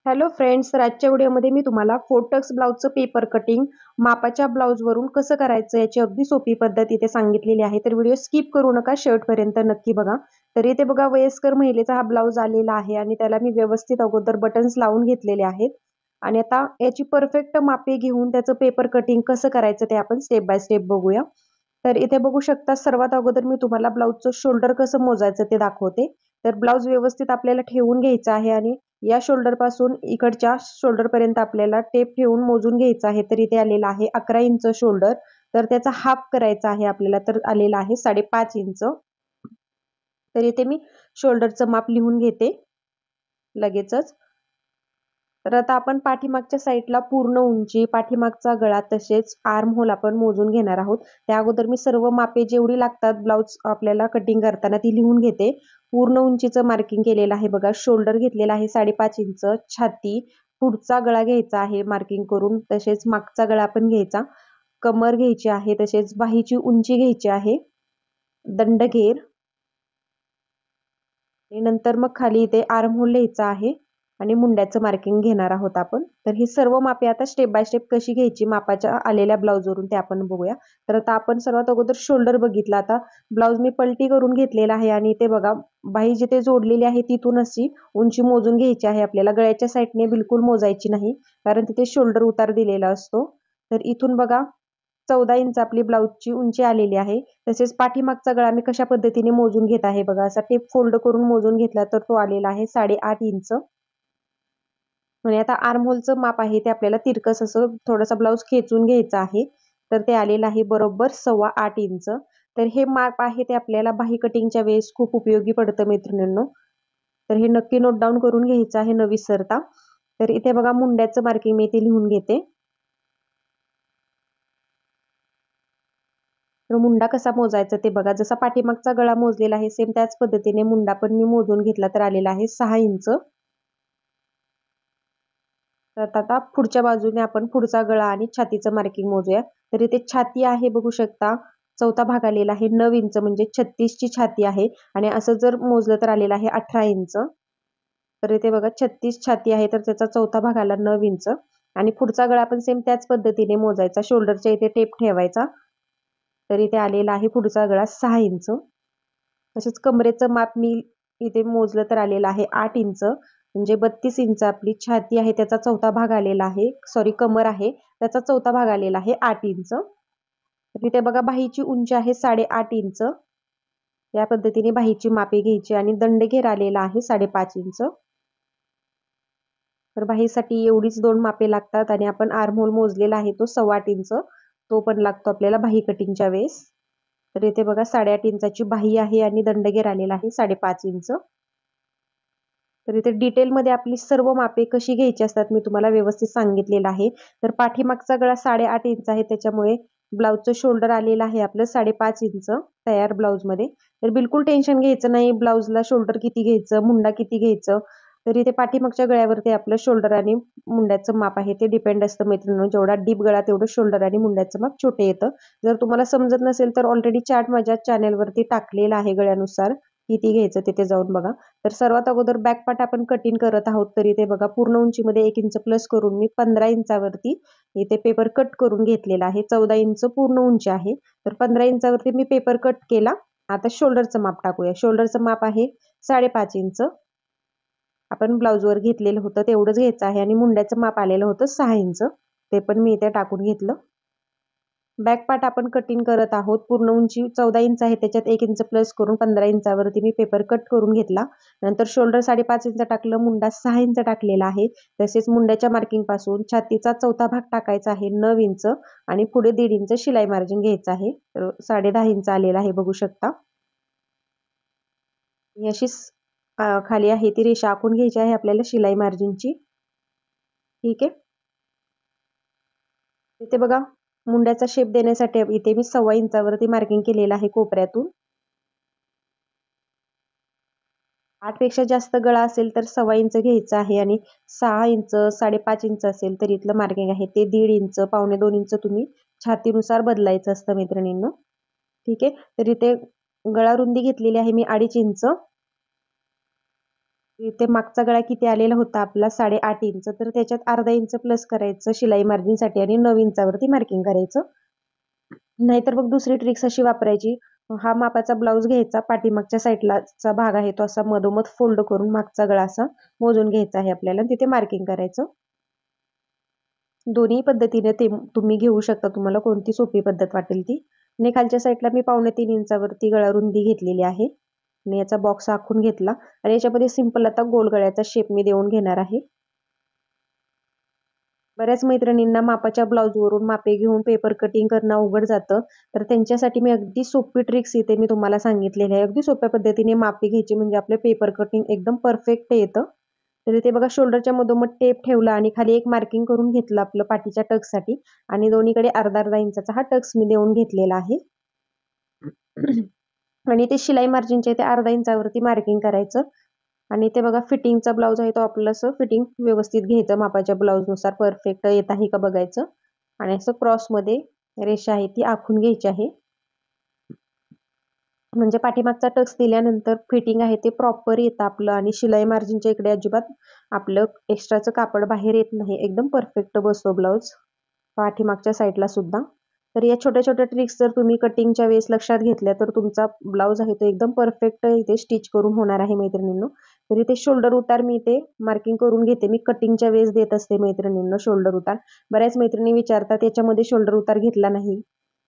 Hello friends, तर आजच्या व्हिडिओमध्ये मी तुम्हाला फोटक्स ब्लाउजचं पेपर कटिंग मापाच्या ब्लाउजवरून कसं करायचं याची अगदी सोपी पद्धत इथे सांगितलेली आहे. तर व्हिडिओ स्किप करू नका, शेवटपर्यंत नक्की बघा. तर इथे बघा, वयस्कर महिलेचा हा ब्लाउज आलेला आहे आणि त्याला मी व्यवस्थित अगोदर बटन्स लावून घेतलेले आहेत. आणि आता याची परफेक्ट मापे घेऊन त्याचं पेपर कटिंग कसं करायचं ते आपण स्टेप बाय स्टेप बघूया. तर इथे बघू शकता, सर्वात अगोदर मी तुम्हाला ब्लाउजचं शोल्डर कसं मोजायचं ते दाखवते. तर ब्लाउज व्यवस्थित आपल्याला ठेवून घ्यायचा आहे आणि या शोल्डर पासून इकडच्या शोल्डर पर्यंत आपल्याला टेप ठेवून मोजून घ्यायचं आहे. तर इथे आलेला आहे 11 इंच शोल्डर. तर त्याचा हाफ करायचा आहे आपल्याला, तर आलेला आहे 5.5 इंच. तर इथे मी शोल्डरचं माप लिहून घेते लगेचच. तर आता आपण पाठीमागच्या साईडला पूर्ण उंची, पाठीमागचा गळा तसेच आर्म होल आपण मोजून घेणार आहोत. त्या अगोदर मी सर्व मापे जेवढी लागतात ब्लाउज आपल्याला कटिंग करताना ती लिहून घेते. पूर्ण उंचीचं मार्किंग केलेलं आहे बघा. शोल्डर घेतलेला आहे 5.5 इंच, छाती, पुढचा गळा घ्यायचा आहे मार्किंग करून, तसेच मागचा गळा पण घ्यायचा, कमर घ्यायची आहे, तसेच बाहीची उंची घ्यायची आहे, दंडघेर आणि नंतर मग खाली इथे आर्म होल लिहायचा आहे आणि मुंड्याचं मार्किंग घेणार आहोत आपण. तर ही सर्व मापे आता स्टेप बाय स्टेप कशी घ्यायची मापाच्या आलेल्या ब्लाउजवरून ते आपण बघूया. तर आता आपण सर्वात अगोदर शोल्डर बघितला. आता ब्लाउज मी पलटी करून घेतलेला आहे आणि इथे बघा, बाही जिथे जोडलेली आहे तिथून अशी उंची मोजून घ्यायची आहे आपल्याला. गळ्याच्या साईडने बिलकुल मोजायची नाही, कारण तिथे शोल्डर उतार दिलेला असतो. तर इथून बघा, 14 इंच आपली ब्लाउजची उंची आलेली आहे. तसेच पाठीमागचा गळा मी कशा पद्धतीने मोजून घेत आहे बघा. असा टेप फोल्ड करून मोजून घेतला तर तो आलेला आहे 8.5 इंच. आणि आता आर्महोलचं माप आहे ते आपल्याला तिरकस असं थोडासा ब्लाउज खेचून घ्यायचा आहे. तर ते आलेलं आहे बरोबर 8.25 इंच. तर हे माप आहे ते आपल्याला बाही कटिंगच्या वेळेस खूप उपयोगी पडतं मैत्रिणींनो. तर हे नक्की नोट डाऊन करून घ्यायचं आहे न विसरता. तर इथे बघा, मुंड्याचं मार्किंग मी इथे लिहून घेते. तर मुंडा कसा मोजायचा ते बघा. जसा पाठीमागचा गळा मोजलेला आहे सेम त्याच पद्धतीने मुंडा पण मी मोजून घेतला, तर आलेला आहे 6 इंच. तर आता पुढच्या बाजूने आपण पुढचा गळा आणि छातीचं मार्किंग मोजूया. तर इथे छाती आहे बघू शकता, चौथा भाग आलेला आहे 9 इंच, म्हणजे 36 ची छाती आहे. आणि असं जर मोजलं तर आलेला आहे 18 इंच. तर इथे बघा, 36 छाती आहे तर त्याचा चौथा भाग आला 9 इंच. आणि पुढचा गळा पण सेम त्याच पद्धतीने मोजायचा, शोल्डरच्या इथे टेप ठेवायचा. तर इथे आलेला आहे पुढचा गळा 6 इंच. तसेच कमरेचं माप मी इथे मोजलं तर आलेलं आहे 8 इंच, म्हणजे 32 इंच आपली छाती आहे त्याचा चौथा भाग आलेला आहे, सॉरी कमर आहे त्याचा चौथा भाग आलेला आहे 8 इंच. तर तिथे बघा, बाहीची उंची आहे 8.5 इंच. या पद्धतीने बाहीची मापे घ्यायची आणि दंडघेर आलेला आहे 5.5 इंच. तर बाहीसाठी एवढीच 2 मापे लागतात आणि आपण आर्महोल मोजलेला आहे तो 8.25 इंच, तो पण लागतो आपल्याला बाही कटिंगच्या वेळेस. तर इथे बघा, 8.5 इंचाची बाही आहे आणि दंडघेर आलेला आहे 5.5 इंच. तर इथे डिटेलमध्ये आपली सर्व मापे कशी घ्यायची असतात मी तुम्हाला व्यवस्थित सांगितलेलं आहे. तर पाठीमागचा गळा 8.5 इंच आहे, त्याच्यामुळे ब्लाउजचं शोल्डर आलेलं आहे आपलं 5.5 इंच तयार ब्लाउजमध्ये. तर बिलकुल टेन्शन घ्यायचं नाही ब्लाउजला शोल्डर किती घ्यायचं, मुंडा किती घ्यायचं. तर इथे पाठीमागच्या गळ्यावरती आपलं शोल्डर आणि मुंड्याचं माप आहे ते डिपेंड असतं मैत्रिणींनो. जेवढा डीप गळा तेवढं शोल्डर आणि मुंड्याचं माप छोटे येतं. जर तुम्हाला समजत नसेल तर ऑलरेडी चार्ट माझ्या चॅनेलवरती टाकलेला आहे गळ्यानुसार, किती घ्यायचं तिथे जाऊन बघा. तर सर्वात अगोदर बॅक पार्ट आपण कटिंग करत आहोत. तर इथे बघा, पूर्ण उंचीमध्ये 1 इंच प्लस करून मी 15 इंचावरती इथे पेपर कट करून घेतलेला आहे. 14 इंच पूर्ण उंची आहे, तर 15 इंचावरती मी पेपर कट केला. आता शोल्डरचं माप टाकूया. शोल्डरचं माप आहे 5.5 इंच. आपण ब्लाउजवर घेतलेलं होतं तेवढंच घ्यायचं आहे आणि मुंड्याचं माप आलेलं होतं 6 इंच. ते पण मी इथे टाकून घेतलं. बॅक पार्ट आपण कटिंग करत आहोत. पूर्ण उंची 14 इंच आहे, त्याच्यात 1 इंच प्लस करून 15 इंचावरती मी पेपर कट करून घेतला. नंतर शोल्डर 5.5 इंच टाकलं, मुंडा 6 इंच टाकलेला आहे. तसेच मुंड्याच्या मार्किंग पासून छातीचा चौथा भाग टाकायचा आहे 9 इंच आणि पुढे 1.5 इंच शिलाई मार्जिन घ्यायचं आहे. तर 10.5 इंच आलेला आहे बघू शकता. अशी खाली आहे ती रेषा आखून घ्यायची आहे आपल्याला शिलाई मार्जिनची. ठीक आहे. इथे बघा, मुंड्याचा शेप देण्यासाठी इथे मी 1.25 इंचावरती मार्किंग केलेलं आहे कोपऱ्यातून. 8 पेक्षा जास्त गळा असेल तर 1.25 इंच घ्यायचा आहे आणि 6 इंच 5.5 इंच असेल तर इथलं मार्किंग आहे ते 1.5 इंच, 1.25 इंच तुम्ही छातीनुसार बदलायचं असतं मैत्रिणींनो. ठीक आहे. तर इथे गळा रुंदी घेतलेली आहे मी 2.5 इंच. इथे मागचा गळा किती आलेला होता आपला 8.5 इंच, तर त्याच्यात अर्धा इंच प्लस करायचं शिलाई मार्जिनसाठी आणि 9 इंचावरती मार्किंग करायचं. नाहीतर मग दुसरी ट्रिक्स अशी वापरायची, हा मापाचा ब्लाऊज घ्यायचा, पाठीमागच्या साईडलाचा भाग आहे तो असा मधोमध फोल्ड करून मागचा गळा असा मोजून घ्यायचा आहे आपल्याला, तिथे मार्किंग करायचं. दोन्ही पद्धतीने ते तुम्ही घेऊ शकता, तुम्हाला कोणती सोपी पद्धत वाटेल ती. आणि खालच्या साईडला मी 2.25 इंचावरती गळा रुंदी घेतलेली आहे आणि याचा बॉक्स आखून घेतला आणि याच्यामध्ये सिंपल आता गोल गळ्याचा शेप मी देऊन घेणार आहे. बऱ्याच मैत्रिणींना मापाच्या ब्लाऊजवरून मापे घेऊन पेपर कटिंग करणं अवघड जातं, तर त्यांच्यासाठी मी अगदी सोपी ट्रिक्स इथे मी तुम्हाला सांगितलेली आहे. अगदी सोप्या पद्धतीने मापे घ्यायची म्हणजे आपले पेपर कटिंग एकदम परफेक्ट येतं. तर इथे बघा शोल्डरच्या मधोमध टेप ठेवला आणि खाली एक मार्किंग करून घेतलं आपलं पाठीच्या टक्ससाठी आणि दोन्हीकडे अर्धा इंचाचा हा टक्स मी देऊन घेतलेला आहे. आणि ते शिलाई मार्जिनच्या इथे अर्धा इंचावरती मार्किंग करायचं आणि ते बघा फिटिंगचा ब्लाऊज आहे तो आपलं असं फिटिंग व्यवस्थित घ्यायचं, मापाच्या ब्लाऊजनुसार परफेक्ट येत आहे का बघायचं आणि असं क्रॉसमध्ये रेषा आहे ती आखून घ्यायची आहे. म्हणजे पाठीमागचा टक्स दिल्यानंतर फिटिंग आहे ते प्रॉपर येतं आपलं आणि शिलाई मार्जिनच्या इकडे अजिबात आपलं एक्स्ट्राचं कापड बाहेर येत नाही, एकदम परफेक्ट बसतो ब्लाऊज पाठीमागच्या साईडला सुद्धा. तर या छोट्या छोट्या ट्रिक्स जर तुम्ही कटिंगच्या वेळेस लक्षात घेतल्या तर तुमचा ब्लाऊज आहे तो एकदम परफेक्ट इथे स्टिच करून होणार आहे मैत्रिणींनो. तर इथे शोल्डर उतार मी इथे मार्किंग करून घेते, मी कटिंगच्या वेळेस देत असते मैत्रिणींनो शोल्डर उतार. बऱ्याच मैत्रिणी विचारतात याच्यामध्ये शोल्डर उतार घेतला नाही,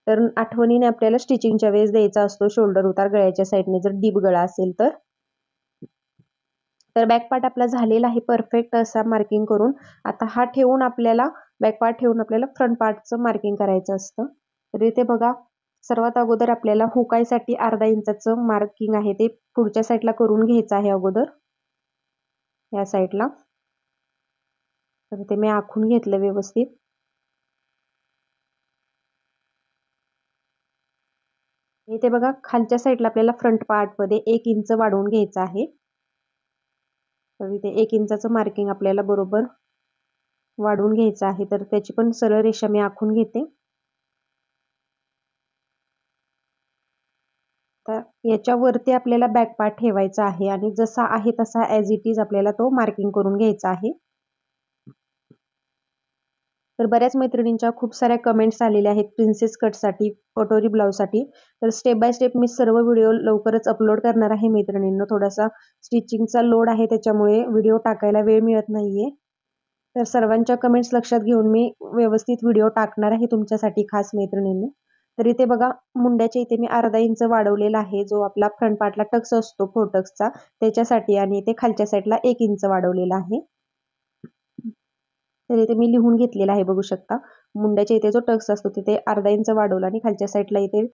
तर आठवणीने आपल्याला स्टिचिंगच्या वेळेस द्यायचा असतो शोल्डर उतार गळ्याच्या साईडने जर डीप गळा असेल तर. तर बॅक पार्ट आपला झालेला आहे परफेक्ट असा मार्किंग करून. आता हा ठेवून आपल्याला बॅक पार्ट ठेवून आपल्याला फ्रंट पार्टचं मार्किंग करायचं असतं. तर इथे बघा सर्वात अगोदर आपल्याला हुकायसाठी अर्धा इंचाचं मार्किंग आहे ते पुढच्या साईडला करून घ्यायचं आहे अगोदर या साईडला. तर ते मी आखून घेतलं व्यवस्थित. इथे बघा खालच्या साईडला आपल्याला फ्रंट पार्टमध्ये 1 इंच वाढवून घ्यायचं आहे. तर इथे 1 इंचाचं मार्किंग आपल्याला बरोबर वाढवून घ्यायचं आहे, तर त्याची पण सरळ रेषा मी आखून घेते. तर याच्यावरती आपल्याला बॅक पार्ट ठेवायचा आहे आणि जसा आहे तसा ॲज इट इज आपल्याला तो मार्किंग करून घ्यायचा आहे. तर बऱ्याच मैत्रिणींच्या खूप साऱ्या कमेंट्स आलेल्या आहेत प्रिन्सेस कटसाठी, कटोरी ब्लाऊजसाठी. तर स्टेप बाय स्टेप मी सर्व व्हिडिओ लवकरच अपलोड करणार आहे मैत्रिणींनो. थोडासा स्टिचिंगचा लोड आहे त्याच्यामुळे व्हिडिओ टाकायला वेळ मिळत नाहीये. तर सर्वांच्या कमेंट्स लक्षात घेऊन मी व्यवस्थित व्हिडिओ टाकणार आहे तुमच्यासाठी खास मैत्रिणींनो. तर इथे बघा मुंड्याच्या इथे मी अर्धा इंच वाढवलेला आहे, जो आपला फ्रंट पार्टला टक्स असतो फोरटक्सचा त्याच्यासाठी, आणि इथे खालच्या साईडला 1 इंच वाढवलेला आहे. तर इथे मी लिहून घेतलेला आहे बघू शकता. मुंड्याच्या इथे जो टक्स असतो तिथे अर्धा इंच वाढवला आणि खालच्या साईडला इथे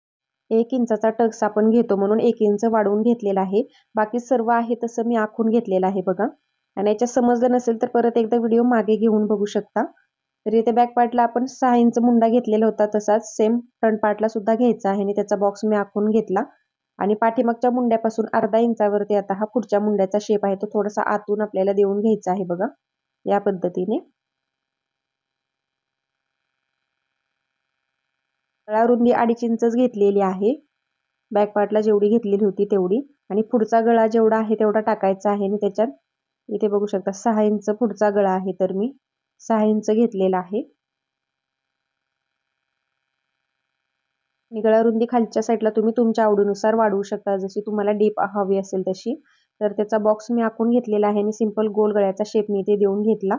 1 इंचाचा टक्स आपण घेतो म्हणून 1 इंच वाढवून घेतलेला आहे. बाकी सर्व आहे तसं मी आखून घेतलेलं आहे बघा. आणि याच्यात समजलं नसेल तर परत एकदा व्हिडिओ मागे घेऊन बघू शकता. तर इथे बॅक पार्टला आपण 6 इंच मुंडा घेतलेला होता, तसाच सेम फ्रंट पार्टला सुद्धा घ्यायचा आहे आणि त्याचा बॉक्स मी आखून घेतला. आणि पाठीमागच्या मुंड्यापासून अर्धा इंचावरती आता हा पुढच्या मुंड्याचा शेप आहे तो थोडासा आतून आपल्याला देऊन घ्यायचा आहे बघा या पद्धतीने. गळा रुंदी 2.5 इंचच घेतलेली आहे, बॅक पार्टला जेवढी घेतलेली होती तेवढी, आणि पुढचा गळा जेवढा आहे तेवढा टाकायचा आहे आणि त्याच्यात इथे बघू शकता 6 इंच पुढचा गळा आहे, तर मी 6 इंच घेतलेला आहे. आणि गळा रुंदी खालच्या साईडला तुम्ही तुमच्या आवडीनुसार वाढवू शकता, जशी तुम्हाला डीप हवी असेल तशी. तर त्याचा बॉक्स मी आखून घेतलेला आहे आणि सिंपल गोल गळ्याचा शेप मी इथे देऊन घेतला.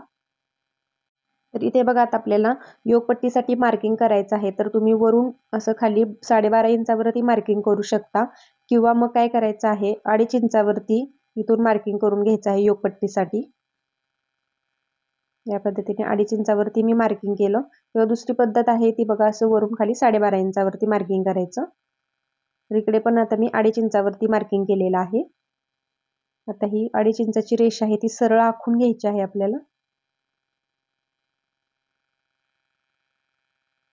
तर इथे बघा आता आपल्याला योगपट्टीसाठी मार्किंग करायचं आहे, तर तुम्ही वरून असं खाली 12.5 इंचावरती मार्किंग करू शकता किंवा मग काय करायचं आहे 2.5 इंचावरती इथून मार्किंग करून घ्यायचं आहे योगपट्टीसाठी. या पद्धतीने 2.5 इंचावरती मी मार्किंग केलं, किंवा दुसरी पद्धत आहे ती बघा असं वरून खाली 12.5 इंचावरती मार्किंग करायचं. तर इकडे पण आता मी 2.5 इंचावरती मार्किंग केलेलं आहे. आता ही 2.5 इंचाची रेषा आहे ती सरळ आखून घ्यायची आहे आपल्याला.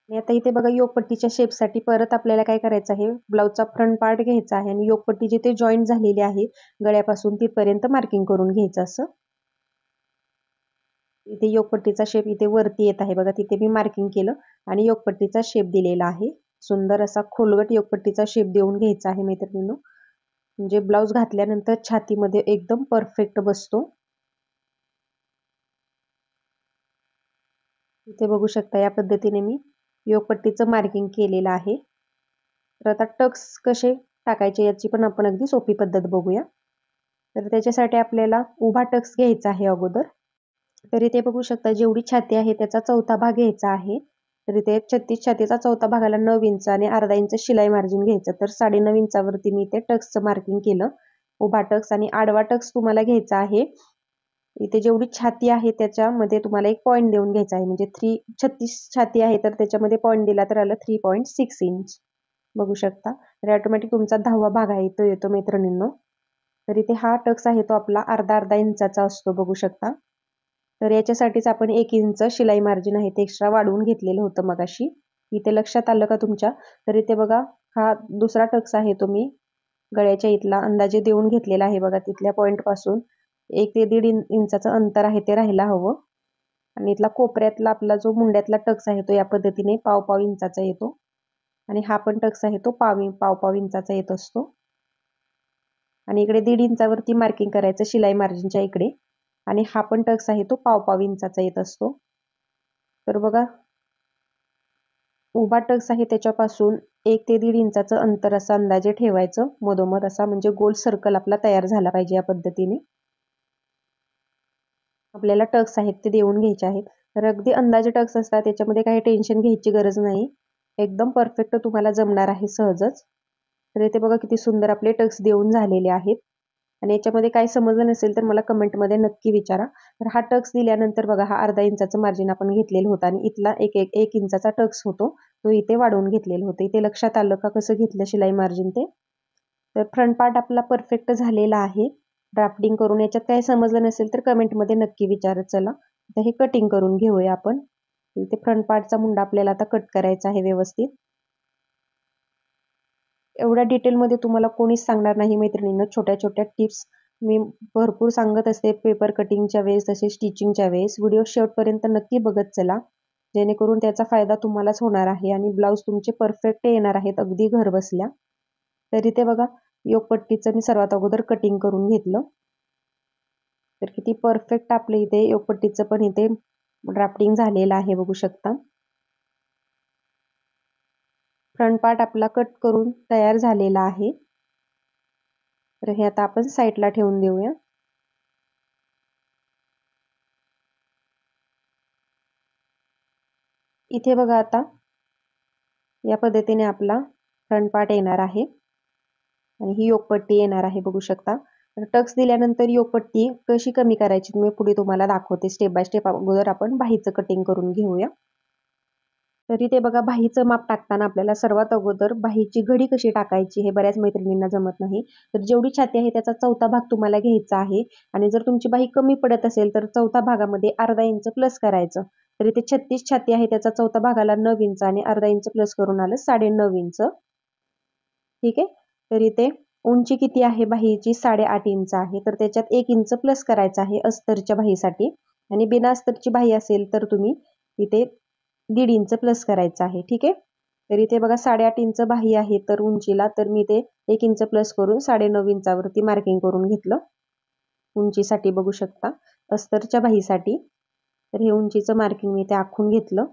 आणि आता इथे बघा योगपट्टीच्या शेपसाठी परत आपल्याला काय करायचं आहे, ब्लाऊजचा फ्रंट पार्ट घ्यायचा आहे आणि योगपट्टी जिथे जॉईंट झालेली आहे गळ्यापासून तिथपर्यंत मार्किंग करून घ्यायचं असं. इथे योगपट्टीचा शेप इथे वरती येत आहे बघा, तिथे मी मार्किंग केलं आणि योगपट्टीचा शेप दिलेला आहे. सुंदर असा खोलगट योगपट्टीचा शेप देऊन घ्यायचा आहे मैत्रिणींनो. म्हणजे ब्लाऊज घातल्यानंतर छातीमध्ये एकदम परफेक्ट बसतो. इथे बघू शकता या पद्धतीने मी योगपट्टीचं मार्किंग केलेलं आहे. तर आता टक्स कसे टाकायचे याची पण आपण अगदी सोपी पद्धत बघूया. तर त्याच्यासाठी आपल्याला उभा टक्स घ्यायचा आहे अगोदर. तर इथे बघू शकता जेवढी छाती आहे त्याचा चौथा भाग घ्यायचा आहे. तर इथे 36 छातीचा चौथा भागाला 9 इंच आणि अर्धा इंच शिलाई मार्जिन घ्यायचं. तर 9.5 इंचावरती मी इथे टक्सचं मार्किंग केलं. उभा टक्स आणि आडवा टक्स तुम्हाला घ्यायचा आहे. इथे जेवढी छाती आहे त्याच्यामध्ये तुम्हाला एक पॉईंट देऊन घ्यायचा आहे. म्हणजे 36 छाती आहे तर त्याच्यामध्ये पॉईंट दिला तर आलं 3.6 इंच. बघू शकता. तर ऑटोमॅटिक तुमचा 10वा भाग आहे तो येतो मैत्रिणींनो. तर इथे हा टक्स आहे तो आपला अर्धा इंचाचा असतो बघू शकता. तर याच्यासाठीच आपण 1 इंच शिलाई मार्जिन आहे ते एक्स्ट्रा वाढवून घेतलेलं होतं मगाशी. इथे लक्षात आलं का तुमच्या? तर इथे बघा हा दुसरा टक्स आहे तो मी गळ्याच्या इथला अंदाजे देऊन घेतलेला आहे बघा. तिथल्या पॉईंट पासून 1 ते 1.5 इंचाचं अंतर आहे ते राहायला हवं. आणि इथला कोपऱ्यातला आपला जो मुंड्यातला टक्स आहे तो या पद्धतीने पाव इंचाचा येतो. आणि हा पण टक्स आहे तो पाव इंचाचा येत असतो. आणि इकडे 1.5 इंचावरती मार्किंग करायचं शिलाई मार्जिनच्या इकडे. आणि हा पण टक्स आहे तो पाव इंचाचा येत असतो. तर बघा उभा टक्स आहे त्याच्यापासून 1 ते 1.5 इंचाचं अंतर असं अंदाजे ठेवायचं मधोमध असा, म्हणजे गोल सर्कल आपला तयार झाला पाहिजे या पद्धतीने. आपल्याला टक्स आहेत ते देऊन घ्यायचे आहेत. तर अगदी अंदाजे टक्स असतात त्याच्यामध्ये काही टेन्शन घ्यायची गरज नाही. एकदम परफेक्ट तुम्हाला जमणार आहे सहजच. तर इथे बघा किती सुंदर आपले टक्स देऊन झालेले आहेत. आणि याच्यामध्ये काही समजलं नसेल तर मला कमेंटमध्ये नक्की विचारा. तर हा टक्स दिल्यानंतर बघा हा अर्धा इंचाचं मार्जिन आपण घेतलेलं होतं आणि इथला एक इंचाचा टक्स होतो तो इथे वाढवून घेतलेला होता. इथे लक्षात आलं का कसं घेतलं शिलाई मार्जिन ते? तर फ्रंट पार्ट आपला परफेक्ट झालेला आहे ड्राफ्टिंग करून. याच्यात काही समजलं नसेल तर कमेंटमध्ये नक्की विचारत चला. आता हे कटिंग करून घेऊया आपण. इथे फ्रंट पार्टचा मुंडा आपल्याला आता कट करायचा आहे व्यवस्थित. एवढ्या डिटेलमध्ये तुम्हाला कोणीच सांगणार नाही मैत्रिणींनो. छोट्या छोट्या टिप्स मी भरपूर सांगत असते पेपर कटिंगच्या वेळेस तसेच स्टिचिंगच्या वेळेस. व्हिडिओ शेवटपर्यंत नक्की बघत चला, जेणेकरून त्याचा फायदा तुम्हालाच होणार आहे आणि ब्लाऊज तुमचे परफेक्ट येणार आहेत अगदी घर बसल्या. तर इथे बघा योगपट्टीचं मी सर्वात अगोदर कटिंग करून घेतलं. तर किती परफेक्ट आपलं इथे योगपट्टीचं पण इथे ड्राफ्टिंग झालेलं आहे बघू शकता. फ्रंट पार्ट आपला कट करून तयार झालेला आहे. तर हे आता आपण साईडला ठेवून देऊया. इथे बघा आता या पद्धतीने आपला फ्रंट पार्ट येणार आहे आणि ही योगपट्टी येणार आहे बघू शकता. तर टक्स दिल्यानंतर योगपट्टी कशी कमी करायची मी पुढे तुम्हाला दाखवते स्टेप बाय स्टेप. अगोदर आपण बाहीचं कटिंग करून घेऊया. तरी ते बघा बाहीचं माप टाकताना आपल्याला सर्वात अगोदर बाहीची घडी कशी टाकायची हे बऱ्याच मैत्रिणींना जमत नाही. तर जेवढी छाती आहे त्याचा चौथा भाग तुम्हाला घ्यायचा आहे आणि जर तुमची बाही कमी पडत असेल तर चौथा भागामध्ये अर्धा इंच प्लस करायचं. तर इथे 36 छाती आहे त्याचा चौथा भागाला 9 इंच आणि अर्धा इंच प्लस करून आलं 9.5 इंच. ठीक आहे. तर इथे उंची किती आहे बाहीची 8.5 इंच आहे. तर त्याच्यात 1 इंच प्लस करायचं आहे अस्तरच्या बाहीसाठी. आणि बिना अस्तरची बाही असेल तर तुम्ही इथे 1.5 इंच प्लस करायचं आहे. ठीक आहे. तर इथे बघा 8.5 इंच बाही आहे तर उंचीला, तर मी ते 1 इंच प्लस करून 9.5 इंचावरती मार्किंग करून घेतलं उंचीसाठी बघू शकता अस्तरच्या बाहीसाठी. तर हे उंचीचं मार्किंग मी ते आखून घेतलं.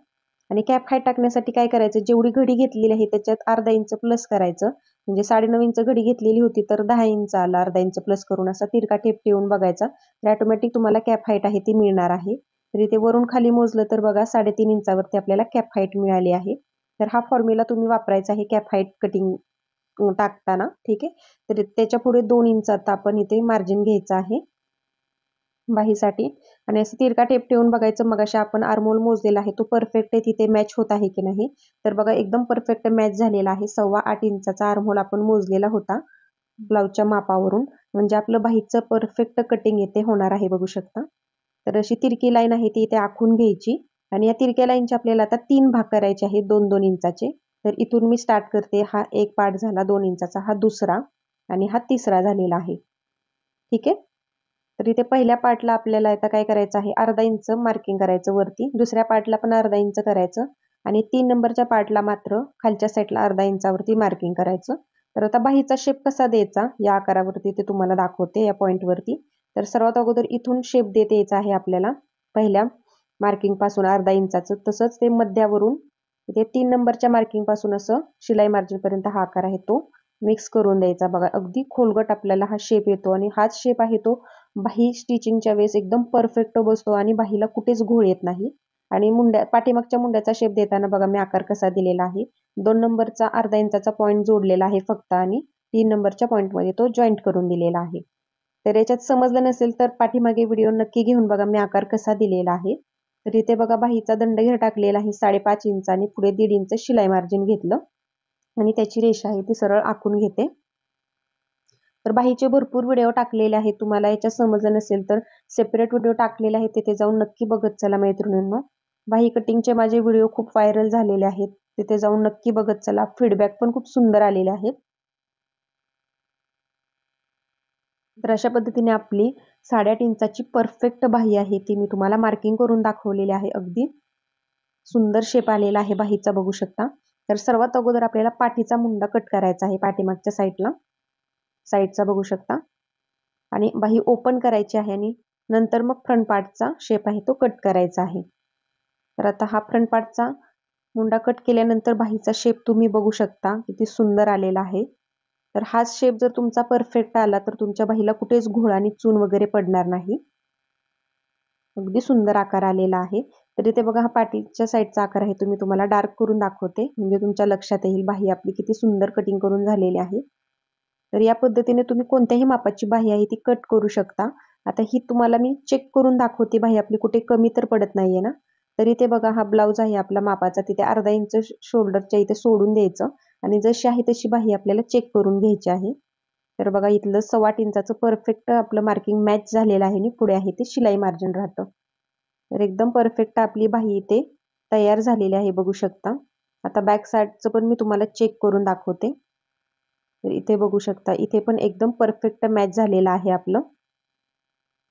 आणि कॅप हाईट टाकण्यासाठी काय करायचं, जेवढी घडी घेतलेली आहे त्याच्यात अर्धा इंच प्लस करायचं. म्हणजे 9.5 इंच घडी घेतलेली होती तर 10 इंच आला अर्धा इंच प्लस करून असा तिरका टेप ठेवून बघायचा. तर ऑटोमॅटिक तुम्हाला कॅप हाईट आहे ती मिळणार आहे. तर इथे वरून खाली मोजलं तर बघा 3.5 इंचावरती आपल्याला कॅप हाईट मिळाली आहे. तर हा फॉर्म्युला तुम्ही वापरायचा आहे कॅप हाईट कटिंग टाकताना. ठीक आहे. तर त्याच्या पुढे 2 इंच आता आपण इथे मार्जिन घ्यायचं आहे बाहीसाठी. आणि असं तिरका टेप ठेवून बघायचं मगाशी आपण आर्महोल मोजलेला आहे तो परफेक्ट आहे तिथे मॅच होत आहे की नाही. तर बघा एकदम परफेक्ट मॅच झालेला आहे. 8.25 इंचाचा आर्महोल आपण मोजलेला होता ब्लाऊजच्या मापावरून. म्हणजे आपलं बाहीचं परफेक्ट कटिंग इथे होणार आहे बघू शकता. तर अशी तिरकी लाईन आहे ती इथे आखून घ्यायची. आणि या तिरक्या लाईनचे आपल्याला आता 3 भाग करायचे आहेत 2-2 इंचाचे. तर इथून मी स्टार्ट करते. हा एक पार्ट झाला 2 इंचाचा, हा दुसरा आणि हा तिसरा झालेला आहे. ठीक आहे. तर इथे पहिल्या पार्टला आपल्याला आता काय करायचं आहे, अर्धा इंच मार्किंग करायचं वरती. दुसऱ्या पार्टला पण अर्धा इंच करायचं आणि 3 नंबरच्या पार्टला मात्र खालच्या साईडला अर्धा इंचावरती मार्किंग करायचं. तर आता बाहीचा शेप कसा द्यायचा या आकारावरती ते तुम्हाला दाखवते या पॉइंटवरती. तर सर्वात अगोदर इथून शेप देता यायचा आहे आपल्याला पहिल्या मार्किंग पासून अर्धा इंचाचं. तसंच ते मध्यावरून इथे 3 नंबरच्या मार्किंग पासून असं शिलाई मार्जिन पर्यंत हा आकार आहे तो मिक्स करून द्यायचा. बघा अगदी खोलगट आपल्याला हा शेप येतो आणि हाच शेप आहे तो बाही स्टिचिंगच्या वेळेस एकदम परफेक्ट बसतो आणि बाहीला कुठेच घोळ येत नाही. आणि पाठीमागच्या मुंड्याचा शेप देताना बघा मी आकार कसा दिलेला आहे. 2 नंबरचा अर्धा इंचाचा पॉईंट जोडलेला आहे फक्त आणि 3 नंबरच्या पॉईंटमध्ये तो जॉईंट करून दिलेला आहे. तर याच्यात समजलं नसेल तर पाठीमागे व्हिडिओ नक्की घेऊन बघा मी आकार कसा दिलेला आहे. तर इथे बघा बाहीचा दंडघेर टाकलेला आहे 5.5 इंच आणि पुढे 1.5 इंच शिलाई मार्जिन घेतलं आणि त्याची रेषा आहे ती सरळ आखून घेते. तर बाहीचे भरपूर व्हिडिओ टाकलेले आहेत. तुम्हाला याच्या समजलं नसेल तर सेपरेट व्हिडिओ टाकलेले आहेत, तिथे जाऊन नक्की बघत चला मैत्रिणींनो. बाही कटिंगचे माझे व्हिडिओ खूप व्हायरल झालेले आहेत, तिथे जाऊन नक्की बघत चला. फीडबॅक पण खूप सुंदर आलेले आहेत. तर अशा पद्धतीने आपली 8.5 इंचाची परफेक्ट बाही आहे ती मी तुम्हाला मार्किंग करून दाखवलेली आहे. अगदी सुंदर शेप आलेला आहे बाहीचा बघू शकता. तर सर्वात अगोदर आपल्याला पाठीचा मुंडा कट करायचा आहे पाठीमागच्या साईडचा बघू शकता आणि बाही ओपन करायची आहे आणि नंतर मग फ्रंट पार्टचा शेप आहे तो कट करायचा आहे. तर आता हा फ्रंट पार्टचा मुंडा कट केल्यानंतर बाहीचा शेप तुम्ही बघू शकता किती सुंदर आलेला आहे. तर हाच शेप जर तुमचा परफेक्ट आला तर तुमच्या बाहीला कुठेच घोळ आणि चून वगैरे पडणार नाही. अगदी सुंदर आकार आलेला आहे. तर इथे बघा हा पाठीच्या साईडचा आकार आहे तो मी तुम्हाला डार्क करून दाखवते म्हणजे तुमच्या लक्षात येईल बाही आपली किती सुंदर कटिंग करून झालेली आहे. तर या पद्धतीने तुम्ही कोणत्याही मापाची बाही आहे ती कट करू शकता. आता ही तुम्हाला मी चेक करून दाखवते बाही आपली कुठे कमी तर पडत नाहीये ना. तर इथे बघा हा ब्लाऊज आहे आपला मापाचा, तिथे अर्धा इंच शोल्डरच्या इथे सोडून द्यायचं आणि जशी आहे तशी बाही आपल्याला चेक करून घ्यायची आहे. तर बघा इथलं 1.25 इंचाचं परफेक्ट आपलं मार्किंग मॅच झालेलं आहे आणि पुढे आहे ते शिलाई मार्जिन राहतं. तर एकदम परफेक्ट आपली बाही इथे तयार झालेली आहे बघू शकता. आता बॅक साईडचं पण मी तुम्हाला चेक करून दाखवते. तर इथे बघू शकता इथे पण एकदम परफेक्ट मॅच झालेलं आहे आपलं.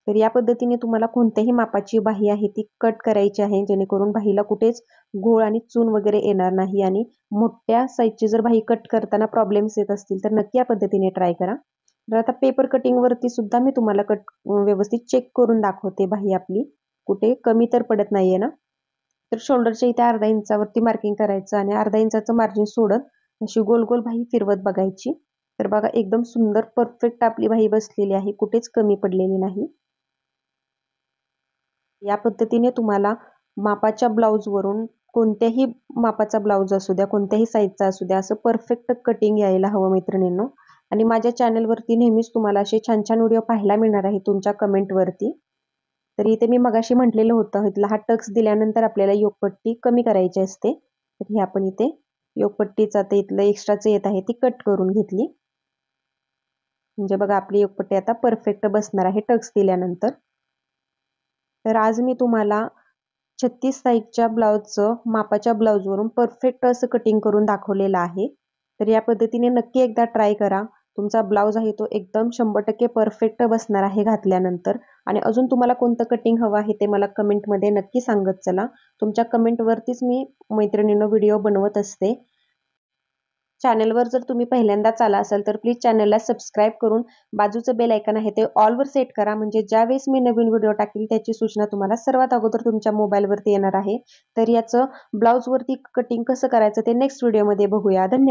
तर या पद्धतीने तुम्हाला कोणत्याही मापाची बाही आहे ती कट करायची आहे जेणेकरून बाहीला कुठेच घोळ आणि चून वगैरे येणार नाही. आणि मोठ्या साईजची जर बाही कट करताना प्रॉब्लेम्स येत असतील तर नक्की या पद्धतीने ट्राय करा. तर आता पेपर कटिंग वरती सुद्धा मी तुम्हाला व्यवस्थित चेक करून दाखवते बाही आपली कुठे कमी तर पडत नाहीये ना. तर शोल्डरच्या इथे अर्धा इंचावरती मार्किंग करायचं आणि अर्धा इंचाचं मार्जिन सोडत अशी गोल गोल बाही फिरवत बघायची. तर बघा एकदम सुंदर परफेक्ट आपली बाही बसलेली आहे, कुठेच कमी पडलेली नाही. या पद्धतीने तुम्हाला मापाच्या ब्लाऊजवरून कोणत्याही मापाचा ब्लाऊज असू द्या, कोणत्याही साईजचा असू द्या, असं परफेक्ट कटिंग यायला हवं मैत्रिणींनो. आणि माझ्या चॅनलवरती नेहमीच तुम्हाला असे छान छान व्हिडिओ पाहायला मिळणार आहे तुमच्या कमेंटवरती. तर इथे मी मगाशी म्हटलेलं होतं इथला हा टक्स दिल्यानंतर आपल्याला योगपट्टी कमी करायची असते. तर हे आपण इथे योगपट्टीचा ते इथलं एक्स्ट्राचं येत आहे ती कट करून घेतली. म्हणजे बघा आपली योगपट्टी आता परफेक्ट बसणार आहे टक्स दिल्यानंतर. तर आज मी तुम्हाला 36 साईजच्या ब्लाऊजचं मापाच्या ब्लाऊजवरून परफेक्ट असं कटिंग करून दाखवलेलं आहे. तर या पद्धतीने नक्की एकदा ट्राय करा. तुमचा ब्लाऊज आहे तो एकदम 100% परफेक्ट बसणार आहे घातल्यानंतर. आणि अजून तुम्हाला कोणतं कटिंग हवं आहे ते मला कमेंटमध्ये नक्की सांगत चला. तुमच्या कमेंटवरतीच मी मैत्रिणींनो व्हिडिओ बनवत असते. चॅनलवर जर तुम्ही पहिल्यांदाच आला असाल तर प्लीज चॅनलला सबस्क्राईब करून बाजूचं बेल आयकॉन आहे ते ऑलवर सेट करा म्हणजे ज्यावेळेस मी नवीन व्हिडिओ टाकेल त्याची सूचना तुम्हाला सर्वात अगोदर तुमच्या मोबाईलवरती येणार आहे. तर याचं ब्लाऊजवरती कटिंग कसं करायचं ते नेक्स्ट व्हिडिओमध्ये बघूया. धन्यवाद.